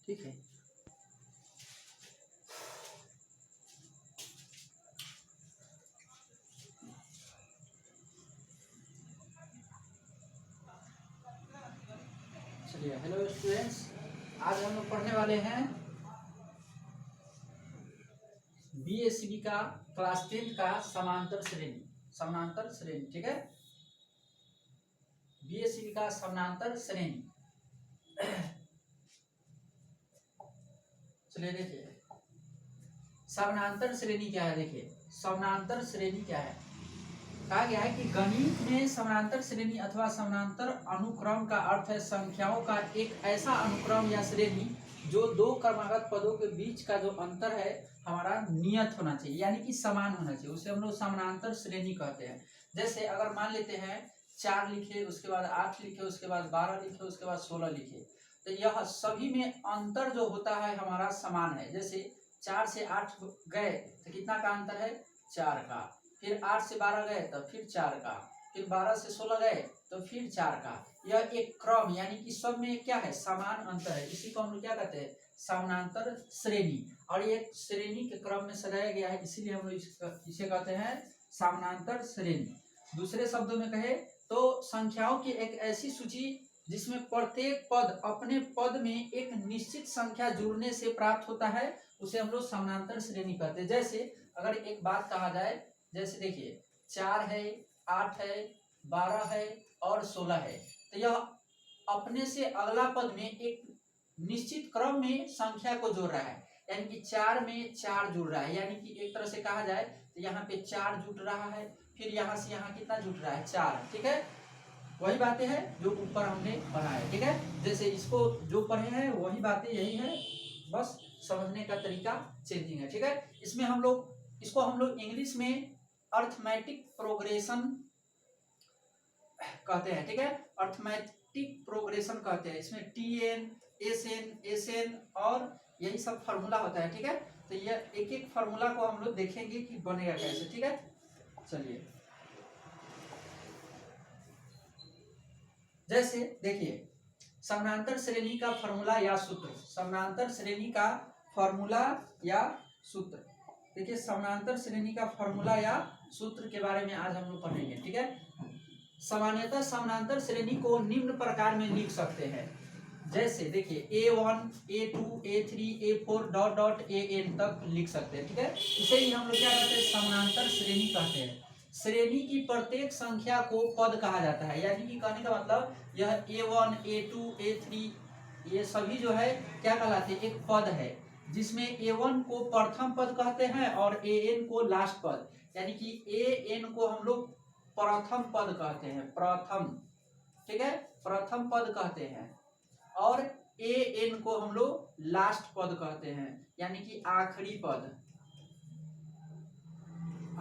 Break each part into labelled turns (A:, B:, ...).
A: ठीक है। चलिए, हेलो स्टूडेंट्स, आज हम लोग पढ़ने वाले हैं बीएससीबी का क्लास 10 का समानांतर श्रेणी, ठीक है। बीएससीबी का समानांतर श्रेणी। चलिए देखिए, समानांतर श्रेणी क्या है। देखिए, समानांतर श्रेणी क्या है। कहा गया है कि गणित में समानांतर श्रेणी अथवा समानांतर अनुक्रम का अर्थ है संख्याओं का एक ऐसा अनुक्रम या श्रेणी जो दो क्रमागत पदों के बीच का जो अंतर है हमारा नियत होना चाहिए, यानी कि समान होना चाहिए। उसे हम लोग समानांतर श्रेणी कहते हैं। जैसे अगर मान लेते हैं 4 लिखे, उसके बाद 8 लिखे, उसके बाद 12 लिखे, उसके बाद 16 लिखे, तो यह सभी में अंतर जो होता है हमारा समान है। जैसे 4 से 8 गए तो कितना का अंतर है, 4 का। फिर 8 से 12 गए तो फिर 4 का। फिर 12 से 16 गए तो फिर 4 का। यह एक क्रम, यानी कि सब में क्या है, समान अंतर है। इसी को हम लोग क्या कहते हैं, समानांतर श्रेणी। और ये श्रेणी के क्रम में सजाया गया है, इसीलिए हम लोग इसे कहते हैं समानांतर श्रेणी। दूसरे शब्दों में कहे तो संख्याओं की एक ऐसी सूची जिसमें प्रत्येक पद अपने पद में एक निश्चित संख्या जुड़ने से प्राप्त होता है, उसे हम लोग समानांतर श्रेणी कहते हैं। जैसे अगर एक बात कहा जाए, जैसे देखिए 4 है, 8 है, 12 है और 16 है, तो यह अपने से अगला पद में एक निश्चित क्रम में संख्या को जोड़ रहा है, यानी कि 4 में 4 जुड़ रहा है। यानी कि एक तरह से कहा जाए तो यहाँ पे 4 जुट रहा है, फिर यहाँ से यहाँ कितना जुट रहा है, 4। ठीक है, वही बातें हैं जो ऊपर हमने पढ़ा है। ठीक है, जैसे इसको जो पढ़े हैं वही बातें यही है, बस समझने का तरीका चेंजिंग है। ठीक है, इसमें हम लोग इसको हम लोग इंग्लिश में अर्थमेटिक प्रोग्रेशन कहते हैं। ठीक है, अर्थमेटिक प्रोग्रेशन कहते हैं। इसमें TN, SN और यही सब फार्मूला होता है। ठीक है, तो यह एक एक फार्मूला को हम लोग देखेंगे कि बनेगा कैसे। ठीक है, चलिए जैसे देखिए समानांतर श्रेणी का फार्मूला या सूत्र। समानांतर श्रेणी का फार्मूला या सूत्र। देखिए, समानांतर श्रेणी का फार्मूला या सूत्र के बारे में आज हम लोग पढ़ेंगे। ठीक है, सामान्यतः समानांतर श्रेणी को निम्न प्रकार में लिख सकते हैं। जैसे देखिए A1, A2, A3, A4 dot dot AN तक लिख सकते हैं। ठीक है, इसे ही हम लोग क्या कहते हैं, समानांतर श्रेणी कहते हैं। श्रेणी की प्रत्येक संख्या को पद कहा जाता है, यानी कि कहने का मतलब यह A1, A2, A3 ये सभी जो है क्या कहलाते हैं, एक पद है, जिसमें A1 को प्रथम पद कहते हैं और AN को लास्ट पद, यानी कि AN को हम लोग प्रथम पद कहते हैं, प्रथम। ठीक है, प्रथम पद कहते हैं। और AN को हम लोग लास्ट पद कहते हैं, यानी कि आखिरी पद,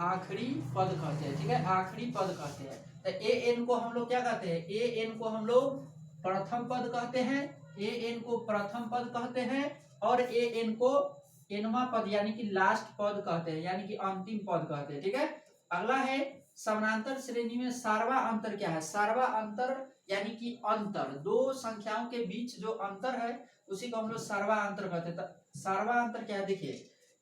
A: आखिरी पद कहते हैं। ठीक है, आखिरी पद कहते हैं। तो AN को हम लोग क्या कहते हैं, AN को हम लोग प्रथम पद कहते हैं, AN को प्रथम पद कहते हैं और AN को एनवा पद यानी कि लास्ट पद कहते हैं, यानी कि अंतिम पद कहते हैं। ठीक है, अगला है समानांतर श्रेणी में सार्वा अंतर क्या है। सार्वा अंतर यानी कि अंतर, दो संख्याओं के बीच जो अंतर है उसी को हम लोग सार्वा अंतर कहते हैं। सार्वा अंतर क्या है, देखिए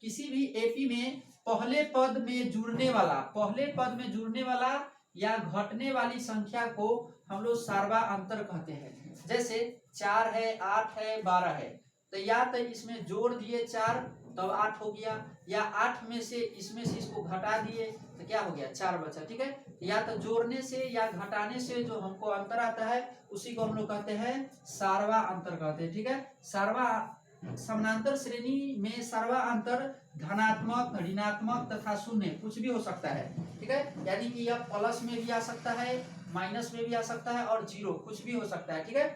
A: किसी भी AP में पहले पद में जुड़ने वाला या घटने वाली संख्या को हम लोग सार्वा अंतर कहते हैं। जैसे 4 है, 8 है, 12 है, तो या तो इसमें जोड़ दिए 4 तब 8 हो गया, या 8 में से इसमें से इसको घटा दिए तो क्या हो गया, 4 बचा। ठीक है, या तो जोड़ने से या घटाने से जो हमको अंतर आता है उसी को हम लोग कहते हैं सार्वा अंतर कहते हैं। ठीक है, सार्वा समानांतर श्रेणी में सार्वा अंतर धनात्मक, ऋणात्मक तथा शून्य कुछ भी हो सकता है। ठीक है, यानी कि यह प्लस में भी आ सकता है, माइनस में भी आ सकता है और 0 कुछ भी हो सकता है। ठीक है,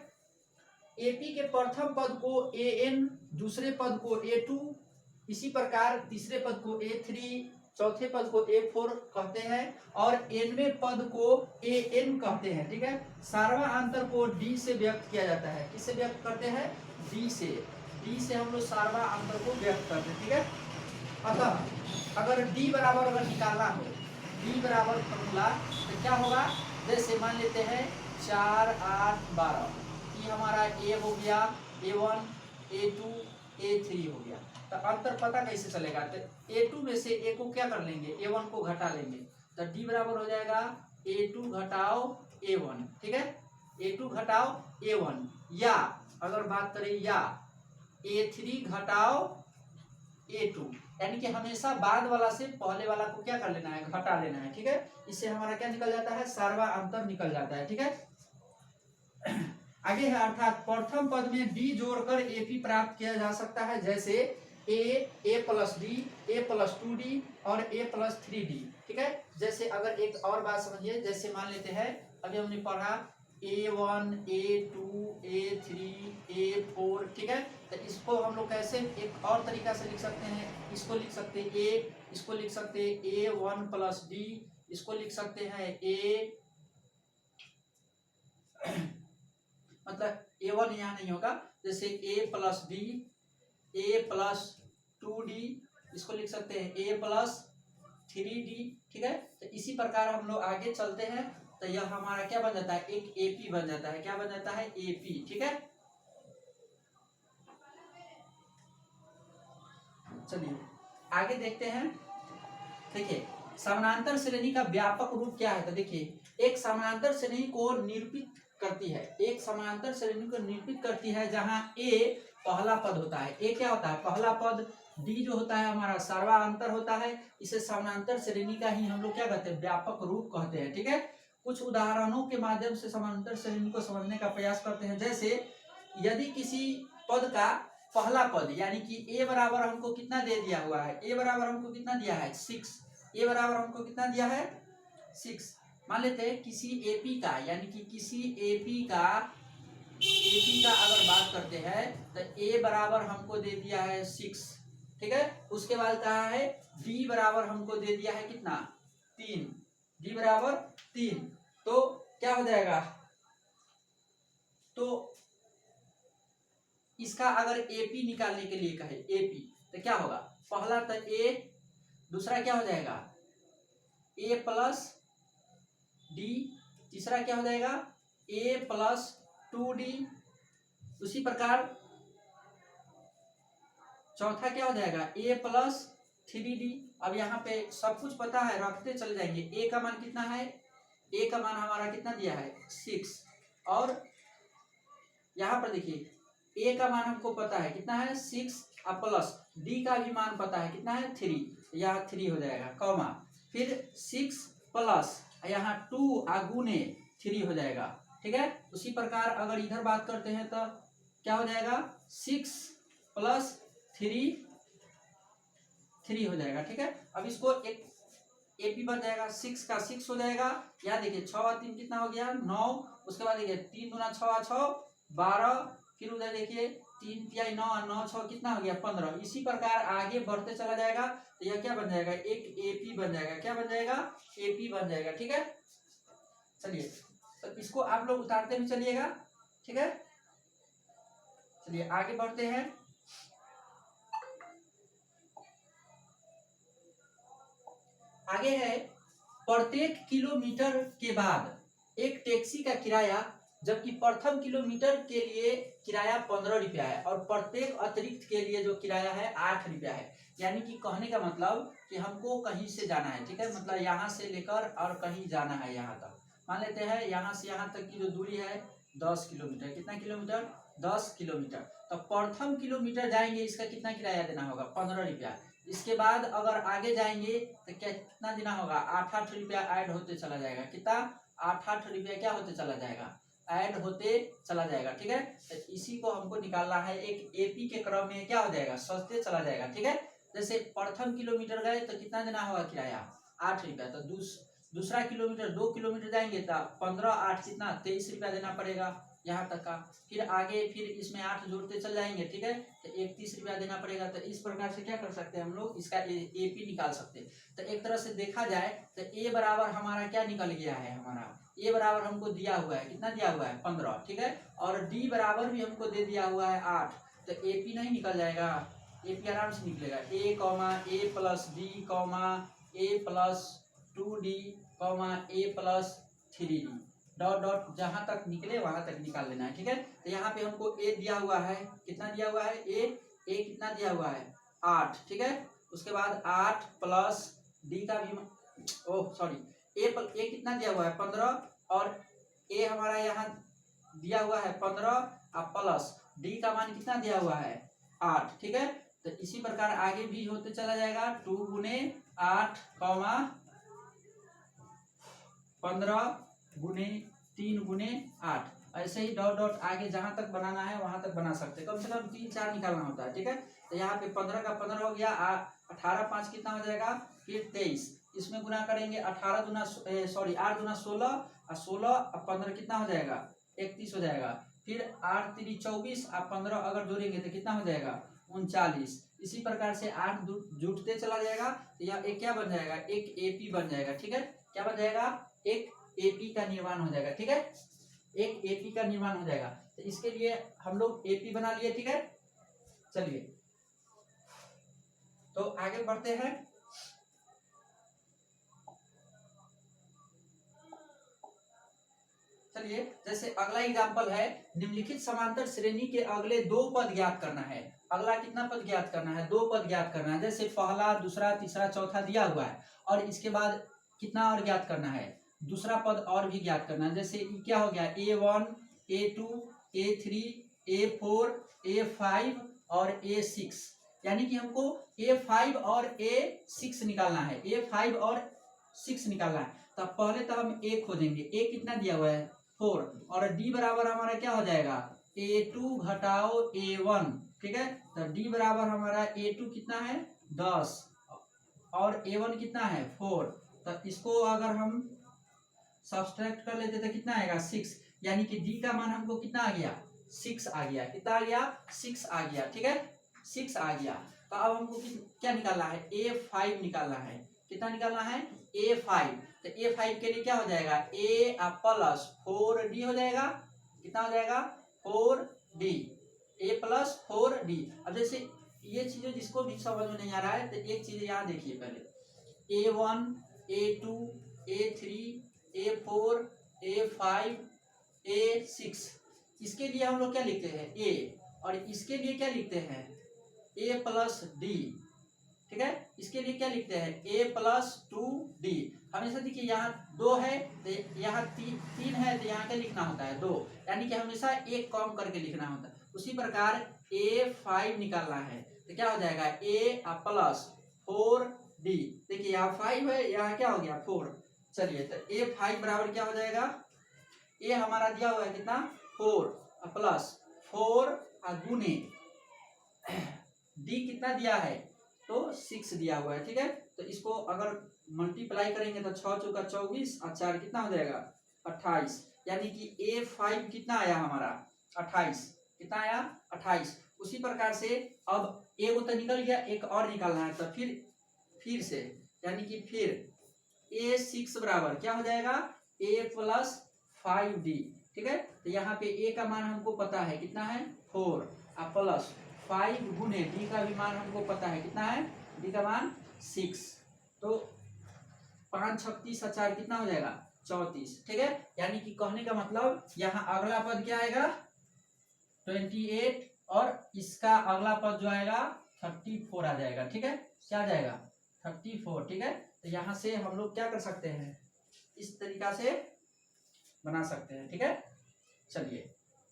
A: AP के प्रथम पद को AN, दूसरे पद को A2, इसी प्रकार तीसरे पद को A3, चौथे पद को A4 कहते हैं और nवें पद को AN कहते हैं। ठीक है, सार्वा अंतर को D से व्यक्त किया जाता है। किससे व्यक्त करते हैं, D से हम लोग सार्वा अंतर को व्यक्त करते हैं। ठीक है, अतः अगर D बराबर अगर निकालना हो, D बराबर फॉर्मूला तो क्या होगा, जैसे मान लेते हैं 4, 8, 12, ये हमारा A हो गया A1, A2 A3 हो गया। तो अंतर पता कैसे चलेगा? तो A2 में से A को क्या कर लेंगे, A1 को घटा लेंगे, तो D बराबर हो जाएगा A2 घटाओ A1, ठीक है, A2 घटाओ A1, या अगर बात करें या A3 घटाओ A2, यानी कि हमेशा बाद वाला से पहले वाला को क्या कर लेना है, घटा लेना है, ठीक है। इससे हमारा क्या निकल जाता है, सार्वा अंतर निकल जाता है, ठीक है। आगे है, अर्थात प्रथम पद में D जोड़कर AP प्राप्त किया जा सकता है, जैसे A plus D, A plus 2D और A प्लस 3D, ठीक है। जैसे अगर एक और बात समझिए, जैसे मान लेते हैं अभी हमने पढ़ा A1 A2 A3 A4, ठीक है। तो इसको हम लोग कैसे एक और तरीका से लिख सकते हैं, इसको लिख सकते हैं A, इसको लिख सकते हैं A1 प्लस D, इसको लिख सकते हैं A मतलब A1 यहाँ नहीं होगा, जैसे A plus D, A plus 2D, इसको लिख सकते हैं A प्लस 3D, ठीक है। तो इसी प्रकार हम लोग आगे चलते हैं, तो यह हमारा क्या बन जाता है, एक AP बन जाता है, क्या बन जाता है, AP, ठीक है। चलिए आगे देखते हैं। देखिए समानांतर श्रेणी का व्यापक रूप क्या है, तो देखिए एक समानांतर श्रेणी को निरूपित करती है, एक समानांतर श्रेणी को निरूपित करती है जहां A पहला पद होता है, A क्या होता है, पहला पद, D जो होता है हमारा सर्वांतर होता है, इसे समानांतर श्रेणी का ही हम लोग क्या कहते हैं, व्यापक रूप कहते हैं, ठीक है। कुछ उदाहरणों के माध्यम से समानांतर श्रेणी को समझने का प्रयास करते हैं। जैसे यदि किसी पद का पहला पद यानी कि A बराबर हमको कितना दे दिया हुआ है, A बराबर हमको कितना दिया है 6, A बराबर हमको कितना दिया है 6, मान लेते हैं किसी AP का, यानी कि किसी AP का अगर बात करते हैं तो A बराबर हमको दे दिया है 6, ठीक है। उसके बाद कहा है D बराबर हमको दे दिया है कितना 3, D बराबर 3, तो क्या हो जाएगा, तो इसका अगर AP निकालने के लिए कहे AP, तो क्या होगा, पहला तो A, दूसरा क्या हो जाएगा A प्लस D, तीसरा क्या हो जाएगा A प्लस 2D, उसी प्रकार चौथा क्या हो जाएगा A प्लस 3D। अब यहाँ पे सब कुछ पता है, रखते चले जाएंगे। A का मान कितना है, A का मान हमारा कितना दिया है 6, और यहाँ पर देखिए A का मान हमको पता है कितना है 6, अब प्लस D का भी मान पता है कितना है 3, यहाँ 3 हो जाएगा, कॉमा फिर 6 प्लस यहाँ 2 गुने 3 हो जाएगा, ठीक है। उसी प्रकार अगर इधर बात करते हैं तो क्या हो जाएगा 6 प्लस 3 हो जाएगा, ठीक है। अब इसको एक AP बन जाएगा, 6 का 6 हो जाएगा, यहाँ देखिए 6 और 3 कितना हो गया 9, उसके बाद देखिए 3 दूना 6 6 12, फिर उधर देखिए 3 तिहाई 9 और 9 6 कितना हो गया 15। इसी प्रकार आगे बढ़ते चला जाएगा, तो यह क्या बन जाएगा, एक AP बन जाएगा, क्या बन जाएगा AP बन जाएगा, ठीक है। चलिए तो इसको आप लोग उतारते भी चलिएगा, ठीक है। चलिए आगे बढ़ते हैं। आगे है, प्रत्येक किलोमीटर के बाद एक टैक्सी का किराया, जबकि प्रथम किलोमीटर के लिए किराया 15 रुपया है और प्रत्येक अतिरिक्त के लिए जो किराया है 8 रुपया है। यानी कि कहने का मतलब कि हमको कहीं से जाना है, ठीक है, मतलब यहाँ से लेकर और कहीं जाना है, यहाँ तक मान लेते हैं, यहाँ से यहाँ तक की जो दूरी है 10 किलोमीटर, कितना किलोमीटर 10 किलोमीटर, तो प्रथम किलोमीटर जाएंगे इसका कितना किराया देना होगा 15 रुपया। इसके बाद अगर आगे जाएंगे तो क्या कितना देना होगा 8 रुपया ऐड होते चला जाएगा, कितना 8 रुपया क्या होते चला जाएगा, ऐड होते चला जाएगा, ठीक है। तो इसी को हमको निकालना है, एक AP के क्रम में क्या हो जाएगा सस्ते चला जाएगा, ठीक है। जैसे प्रथम किलोमीटर गए तो कितना देना होगा किराया 8 रुपया, तो दूसरा किलोमीटर 2 किलोमीटर जाएंगे तो 15 8 कितना 23 रुपया देना पड़ेगा यहाँ तक का, फिर आगे फिर इसमें 8 जोड़ते चल जाएंगे, ठीक है, तो 31 रुपया देना पड़ेगा। तो इस प्रकार से क्या कर सकते हैं हम लोग, इसका AP निकाल सकते हैं। तो एक तरह से देखा जाए तो A बराबर हमारा क्या निकल गया है, हमारा A बराबर हमको दिया हुआ है, कितना दिया हुआ है 15, ठीक है, और D बराबर भी हमको दे दिया हुआ है 8, तो AP नहीं निकल जाएगा, AP आराम से निकलेगा, A plus D A plus 2D A plus 3D, dot dot जहां तक निकले वहां तक निकाल लेना है, ठीक है। तो यहाँ पे हमको ए दिया हुआ है, कितना दिया हुआ है ए कितना दिया हुआ है 8, ठीक है। उसके बाद 8 प्लस डी का भी ओह सॉरी ए कितना दिया हुआ है 15 और ए हमारा यहाँ दिया हुआ है 15 और प्लस डी का मान कितना दिया हुआ है 8, ठीक है। तो इसी प्रकार आगे भी होते चला जाएगा 2 गुने 8 कॉमा 15 गुने 3 गुने 8, ऐसे ही डॉट डॉट आगे जहां तक बनाना है वहां तक बना सकते हैं। कम से कम 3-4 निकालना होता है, ठीक है। तो यहाँ पे 15 का 15 हो गया, 18 5 कितना हो जाएगा फिर 23, इसमें गुना करेंगे 8 दूना 16 और 16 और 15 कितना हो जाएगा 31 हो जाएगा। फिर 8 3 24 और 15 अगर जोड़ेंगे तो कितना हो जाएगा 39। इसी प्रकार से 8 जुटते चला जाएगा तो यह एक क्या बन जाएगा एक एपी बन जाएगा, ठीक है। क्या बन जाएगा एक एपी का निर्माण हो जाएगा, ठीक है। एक एपी का निर्माण हो जाएगा। तो इसके लिए हम लोग एपी बना लिए, ठीक है। चलिए तो आगे बढ़ते हैं। चलिए जैसे अगला एग्जांपल है, निम्नलिखित समांतर श्रेणी के अगले 2 पद ज्ञात करना है। अगला कितना पद ज्ञात करना है 2 पद ज्ञात करना है। जैसे पहला दूसरा तीसरा चौथा दिया हुआ है और इसके बाद कितना और ज्ञात करना है दूसरा पद और भी ज्ञात करना है। जैसे क्या हो गया A1 A2 A3 A4 A5 और A6, यानी कि हमको A5 और A6 निकालना है, A5 और 6 निकालना है। तो पहले तो हम A खोजेंगे, A कितना दिया हुआ है 4 और D बराबर हमारा क्या हो जाएगा A2 घटाओ A1, ठीक है। तो D बराबर हमारा A2 कितना है 10 और A1 कितना है 4। तो इसको अगर हम सब्सट्रैक्ट कर लेते तो कितना आएगा 6, यानी कि D का मान हमको कितना आ गया 6 आ गया। कितना आ गया 6 आ गया, ठीक है 6 आ गया। तो अब हमको क्या निकालना है A5 निकालना है। कितना निकालना है A5। तो A5 के लिए क्या हो जाएगा A प्लस 4D हो जाएगा। कितना हो जाएगा 4D, A प्लस 4D। अब जैसे ये चीजें जिसको भी समझ में नहीं आ रहा है तो एक चीज यहाँ देखिए, पहले A1 A2 A3 A4 A5 A6, इसके लिए हम लोग क्या लिखते हैं A और इसके लिए क्या लिखते हैं A प्लस D, ठीक है। इसके लिए क्या लिखते हैं A प्लस 2D। हमेशा देखिए यहाँ 2 है तो यहाँ 3 है तो यहाँ क्या लिखना होता है 2, यानी कि हमेशा एक कम करके लिखना होता है। उसी प्रकार A5 निकालना है तो क्या हो जाएगा A प्लस 4D। देखिए यहाँ 5 है, यहाँ क्या हो गया 4। चलिए तो A5 बराबर क्या हो जाएगा A हमारा दिया हुआ है कितना 4 प्लस 4 गुने D कितना दिया है तो 6 दिया हुआ है, ठीक है। तो इसको अगर मल्टीप्लाई करेंगे तो 6 चौका 24 और 4 कितना हो जाएगा 28, यानी कि A5 कितना आया हमारा 28। कितना आया 28। उसी प्रकार से अब A वो तो निकल गया, एक और निकालना है। तो फिर से यानी कि फिर A6 बराबर क्या हो जाएगा A प्लस 5D, ठीक है। तो यहाँ पे A का मान हमको पता है कितना है 4 और प्लस 5 गुने D का भी मान हमको पता है कितना है D का मान 6। तो 5 36 और 4 कितना हो जाएगा 34, ठीक है। यानी कि कहने का मतलब यहाँ अगला पद क्या आएगा 28 और इसका अगला पद जो आएगा 34 आ जाएगा, ठीक है। क्या आ जाएगा 34, ठीक है। तो यहाँ से हम लोग क्या कर सकते हैं इस तरीका से बना सकते हैं, ठीक है। चलिए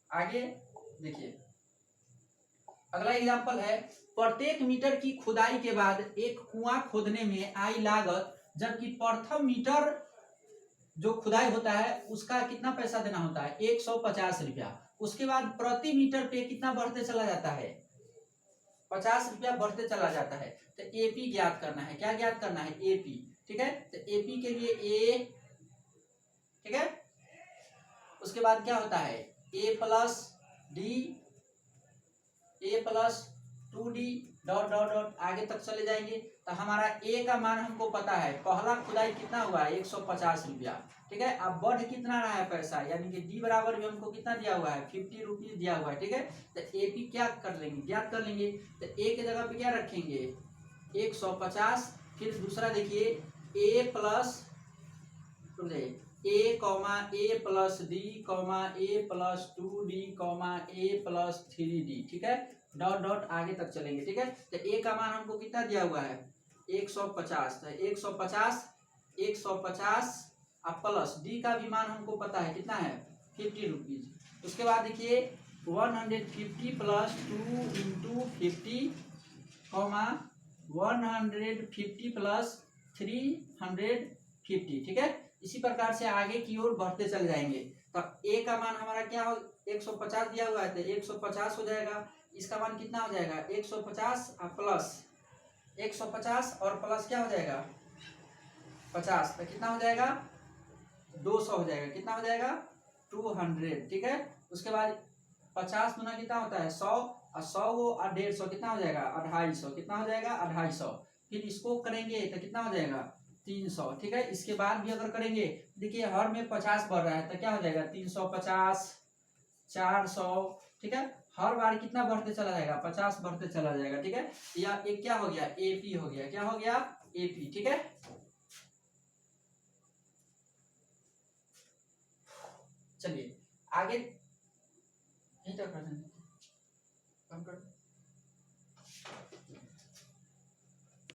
A: आगे देखिए, अगला एग्जांपल है, प्रत्येक मीटर की खुदाई के बाद एक कुआं खोदने में आई लागत, जबकि प्रथम मीटर जो खुदाई होता है उसका कितना पैसा देना होता है 150 रुपया। उसके बाद प्रति मीटर पे कितना बढ़ते चला जाता है 50 रुपया बढ़ते चला जाता है। तो एपी ज्ञात करना है। क्या ज्ञात करना है एपी, ठीक है। तो एपी के लिए ए, ठीक है। उसके बाद क्या होता है A plus D, A plus 2D dot dot dot आगे तक चले जाएंगे। तो हमारा ए का मान हमको पता है, पहला खुदाई कितना हुआ है 150 रुपया, ठीक है। अब बढ़ कितना रहा है पैसा, यानी कि डी बराबर भी हमको कितना दिया हुआ है 50 रुपीज दिया हुआ है, ठीक है। तो एपी क्या कर लेंगे ज्ञात कर लेंगे। तो ए के जगह पे क्या रखेंगे 150। फिर दूसरा देखिए ए प्लस ए कॉमा ए प्लस डी कॉमा ए प्लस 2d कॉमा ए प्लस 3d, ठीक है, डॉट डॉट आगे तक चलेंगे, ठीक है। तो ए का मान हमको कितना दिया हुआ है 150, तो 150 अब प्लस डी का भी मान हमको पता है कितना है 50 रुपीज। उसके बाद देखिए 150 प्लस 2 इंटू 50 कॉमा 150 प्लस 350, ठीक है। इसी प्रकार से आगे की ओर बढ़ते चले जाएंगे। तो ए का मान हमारा क्या हो 150 दिया हुआ है तो 150 हो जाएगा। इसका मान कितना हो जाएगा 150 प्लस 150 और प्लस क्या हो जाएगा 50, तो कितना हो जाएगा 200 हो जाएगा। कितना हो जाएगा 200, ठीक है। उसके बाद 50 गुना कितना होता है 100 और 100 वो 150 कितना हो जाएगा 250, कितना हो जाएगा 250। फिर इसको करेंगे तो कितना हो जाएगा 300, ठीक है। इसके बाद भी अगर करेंगे देखिए हर में 50 बढ़ रहा है तो क्या हो जाएगा 350 400, ठीक है। हर बार कितना बढ़ते चला जाएगा 50 बढ़ते चला जाएगा, ठीक है। या एक क्या हो गया एपी हो गया, क्या हो गया एपी, ठीक है। चलिए आगे यहीं तक कर